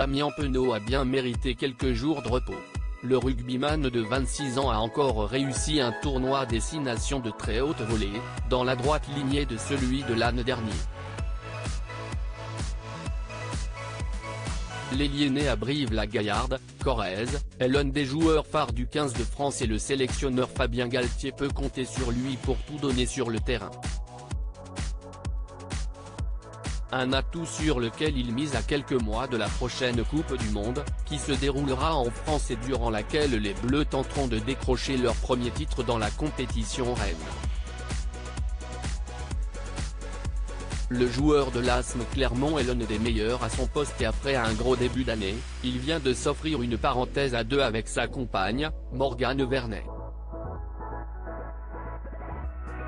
Damien Penaud a bien mérité quelques jours de repos. Le rugbyman de 26 ans a encore réussi un tournoi Destination de très haute volée, dans la droite lignée de celui de l'an dernier. L'ailier né à Brive-la-Gaillarde, Corrèze, est l'un des joueurs phares du 15 de France et le sélectionneur Fabien Galtier peut compter sur lui pour tout donner sur le terrain. Un atout sur lequel il mise à quelques mois de la prochaine Coupe du Monde, qui se déroulera en France et durant laquelle les Bleus tenteront de décrocher leur premier titre dans la compétition reine. Le joueur de l'ASM Clermont est l'un des meilleurs à son poste et après un gros début d'année, il vient de s'offrir une parenthèse à deux avec sa compagne, Morgane Vernet.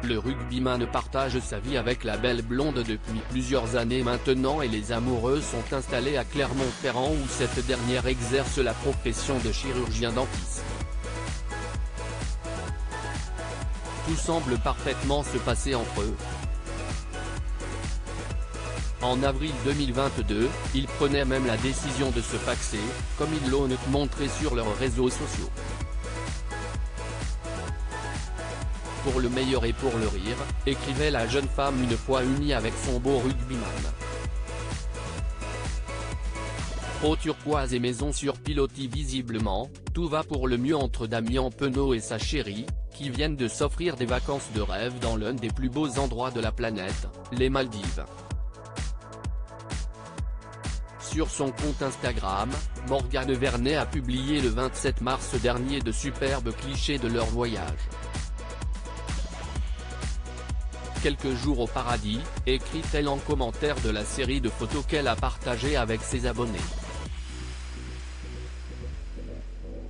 Le rugbyman partage sa vie avec la belle blonde depuis plusieurs années maintenant et les amoureux sont installés à Clermont-Ferrand où cette dernière exerce la profession de chirurgien dentiste. Tout semble parfaitement se passer entre eux. En avril 2022, ils prenaient même la décision de se paxer, comme ils l'ont montré sur leurs réseaux sociaux. Pour le meilleur et pour le rire, écrivait la jeune femme une fois unie avec son beau rugbyman. Eau turquoise et maison sur pilotis visiblement, tout va pour le mieux entre Damien Penaud et sa chérie, qui viennent de s'offrir des vacances de rêve dans l'un des plus beaux endroits de la planète, les Maldives. Sur son compte Instagram, Morgane Vernet a publié le 27 mars dernier de superbes clichés de leur voyage. Quelques jours au paradis, écrit-elle en commentaire de la série de photos qu'elle a partagée avec ses abonnés.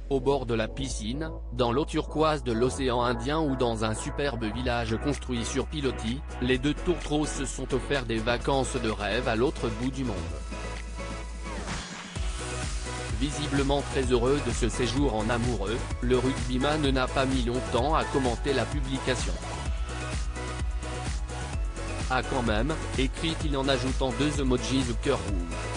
Au bord de la piscine, dans l'eau turquoise de l'océan Indien ou dans un superbe village construit sur pilotis, les deux tourtereaux se sont offerts des vacances de rêve à l'autre bout du monde. Visiblement très heureux de ce séjour en amoureux, le rugbyman n'a pas mis longtemps à commenter la publication. Ah quand même, écrit-il en ajoutant deux emojis au cœur rouge.